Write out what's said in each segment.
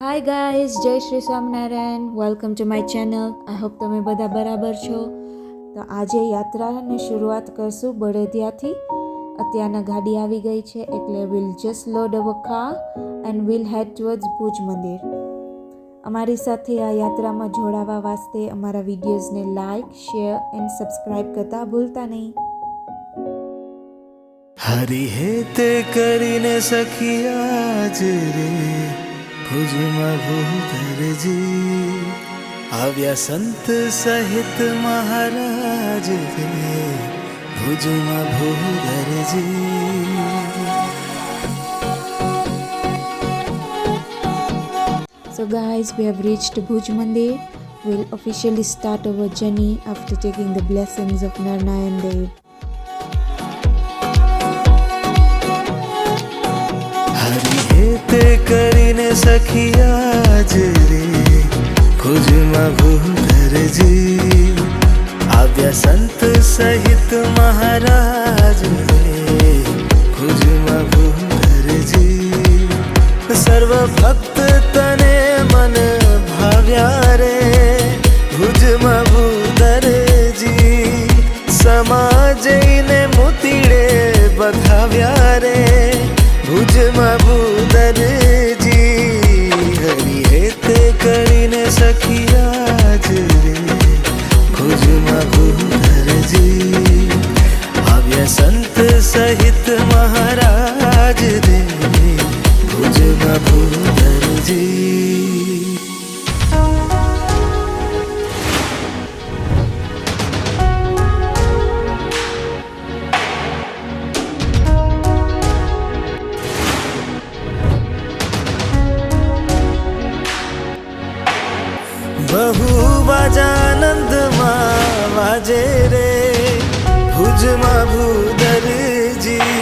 Hi guys, જય Shri Swaminarayan. Welcome to my channel. I hope તમે બધા બરાબર છો. તો આજે યાત્રાની શરૂઆત કરશું બળદિયાથી. અત્યારના ગાડી આવી ગઈ છે એટલે we'll just load our car and we'll head towards Bhuj મંદિર. અમારી સાથે આ યાત્રામાં જોડાવા વાસ્તે અમારા વિડીયોઝને લાઇક, શેર એન્ડ સબસ્ક્રાઈબ કરતા ભૂલતા નહીં. હરી હેતે કરીને સખિયાજ રે ભુજમાં ભૂધરજી આવ્યા સંત સહિત મહારાજ રે ભુજમાં ભૂધરજી. So guys, we have reached Bhuj Mandir. We'll officially start our journey after taking the blessings of Narnayan Dev. હરી હેતે કરીને સખિયાજ રે ભુજમાં ભૂધરજી આવ્યા સંત સહિત મહારાજ રે ભુજમાં ભૂધરજી. સર્વ ભક્ત તને મન ભાવ્યા રે ભુજમાં ભૂધરજી. સમાજને મોતીડે બધાવ્યા રે ભુજમાં ભૂધરજી. હરી હેતે કરીને સખિયાજ રે ભુજમાં ભૂધરજી આવ્યા સંત સહિત મહારાજ રે ભુજમાં ભૂધરજી. બહુ વાજાનંદમાં વાજે રે ભુજમાં ભૂધરજી.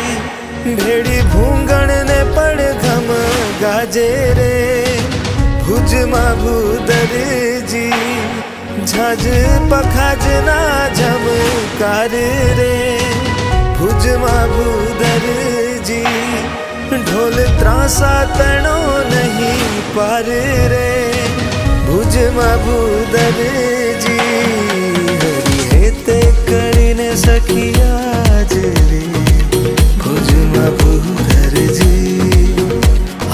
ભેડી ભૂંગણને પડઘમ ગાજે રે ભુજમાં ભૂધરજી. ઝાજ પખાજના ઝમકાર રે ભુજમાં ભૂધરજી. ઢોલ ત્રાસા તણો નહીં પાર રે ભુજમાં ભૂધરજી. હરી હેતે કરીને સખિયાજ રે ભુજમાં ભૂધરજી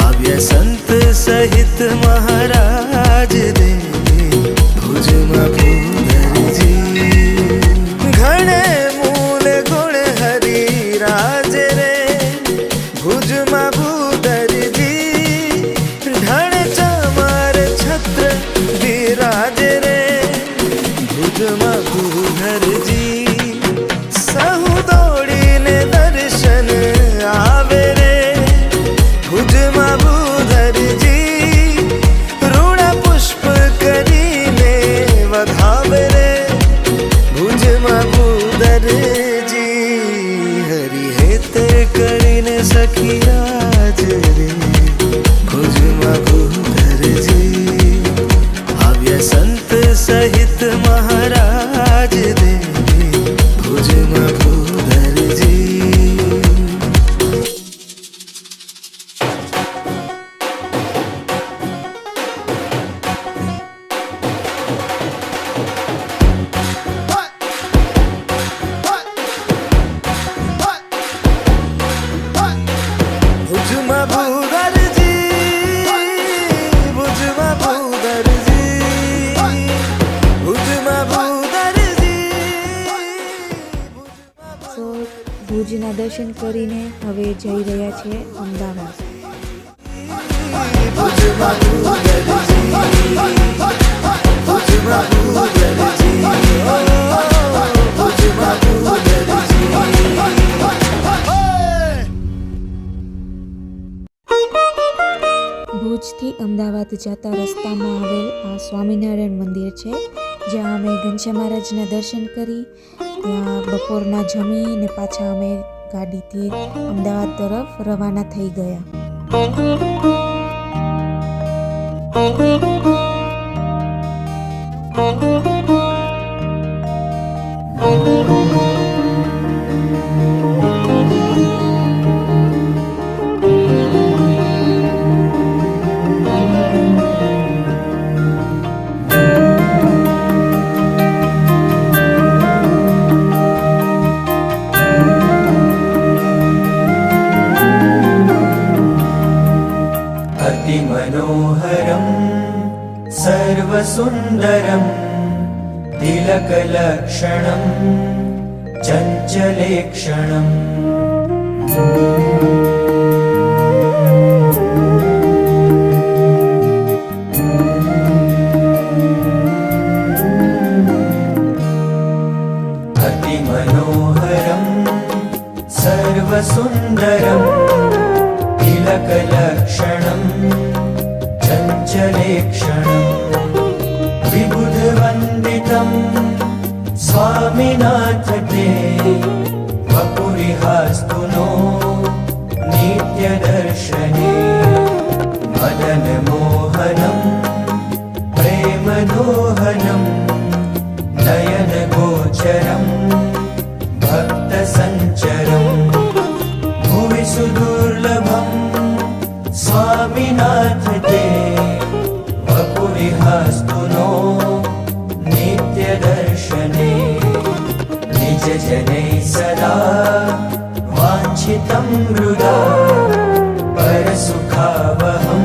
આવ્યા સંત સહિત મહારાજ રે ભુજમાં ભૂધરજી. ઘણે મૂલ ગુણ હરી રાજ રે ભુજમાં ભૂધરજી. ઢણ ચમાર છત્ર વિરાજ રે ભુજમાં ભૂધરજી. સહુ દોડીને દર્શન આવે રે ભુજમાં ભૂધરજી. ઋણ પુષ્પ કરીને વધાવે રે ભુજમાં ભૂધરજી. હરી હેતે કરીને સખિયાજ રે ભુજમાં ભૂધરજી આવ્યા સંત સહિત મહારાજ રે ભુજમાં ભૂધરજી. ભુજમાં ભૂધરજી ભુજમાં ભૂધરજી ભુજમાં ભૂધરજી. So ભુજના દર્શન કરીને હવે જઈ રહ્યા છે અમદાવાદ. ભુજમાં ભૂધરજી ભુજમાં ભૂધરજી ભુજમાં ભૂધરજી. ભુજથી અમદાવાદ જતા રસ્તામાં આવેલ આ સ્વામિનારાયણ મંદિર છે, જ્યાં અમે ઘનશ્યામ મહારાજના દર્શન કરી ત્યાં બપોરના જમીને પાછા અમે ગાડીથી અમદાવાદ તરફ રવાના થઈ ગયા. अतिमनोहरं सर्वसुन्दरं तिलकलक्षणं चञ्चलेक्षणम् अतिमनोहरं सर्वसुन्दरं तिलकलक्षणं चञ्चलेक्षणम् विबुधवन्दितं स्वामिनाथ ते वपुरिहास्तु नो नित्यदर्शने मदनमोहनं प्रेमदोहनं नयनगोचरं भक्तसञ्चरं भुवि सुदुर्लभं स्वामिनाथ ते वपुरिहास्तु नो नित्यदर्शने निजजनैः सदा वाञ्छितं हृदा परसुखावहं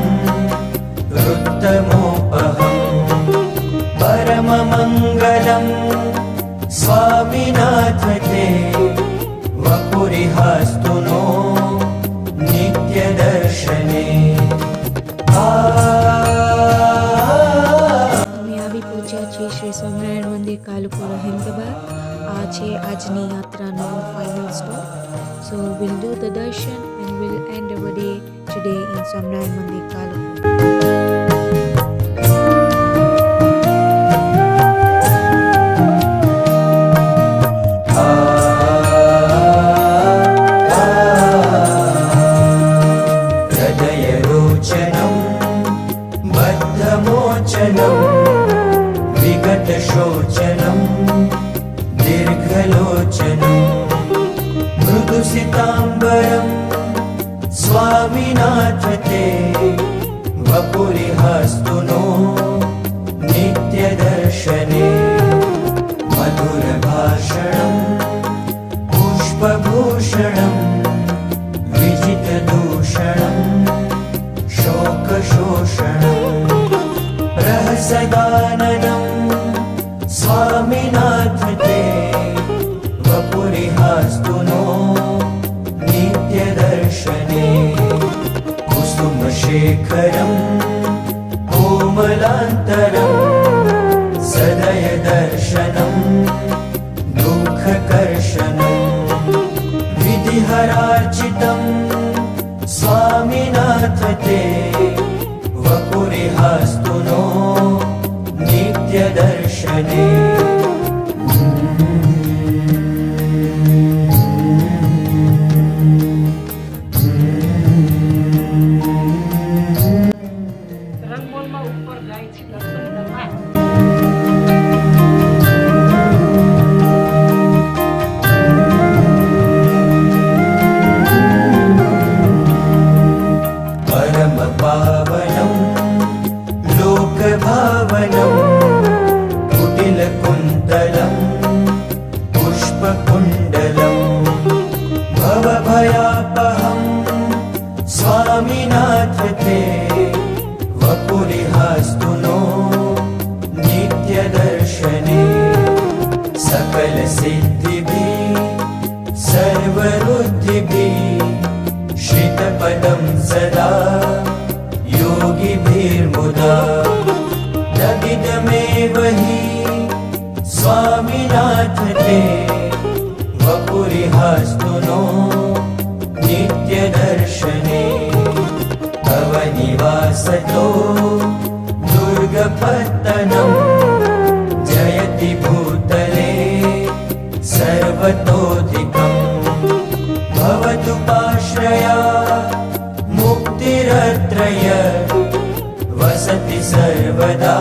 रुत्तमोपहं परममङ्गलं स्वामिनाथ ते वपुरिहास्तु नो नित्यदर्शने અમે આવી પહોંચ્યા છીએ શ્રી સ્વામિનારાયણ મંદિર કાલુપુર અહેમદાબાદ. આ છે આજની યાત્રાનો final stop. So will do the darshan and will end our day today in Swaminarayan mandir Kalupur. हृदयरोचनं बद्धमोचनं विगतशोचनं दीर्घलोचनं मृदुसिताम्बरं Swaminath ते वपुरिहास्तु नो नित्यदर्शने मधुरभाषणं पुष्पभूषणं विजितदूषणं शोकशोषणं रहसदाननं स्वामिनाथ ते वपुरिहास्तु नो नित्यदर्शने कुसुमशेखरं कोमलान्तरं सदयदर्शनं दुःखकर्षणं विधिहरार्चितं स्वामिनाथ ते वपुरिहास्तु नो नित्यदर्शने રંગોળમાં ઉપર જાય છે દર્શન કરવા. परमपावनं लोकभावनं कुटिलकुन्तलं पुष्पकुण्डलं भवभयापहं स्वामिनाथ ते वपुरिहास्तु नो नित्यदर्शने सकलसिद्धिभिः सर्वरुद्धिभिः श्रितपदं सदा योगिभिर्मुदा ददिदमेव हि स्वामिनाथ ते वपुरिहास्तु नो नित्यदर्शने तव निवासतो दुर्गपत्तनं जयति भूतले सर्वतोधिकम् भवतु पाश्रया मुक्तिरत्रय वसति सर्वदा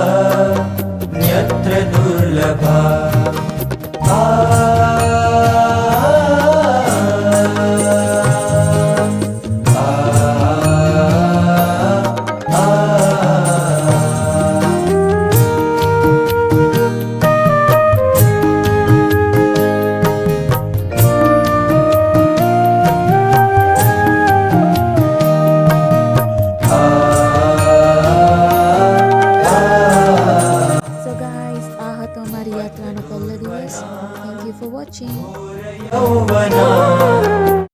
न्यत्र दुर्लभा મારી યાત્રાનો પહેલો દિવસ. Thank you for watching. यौवना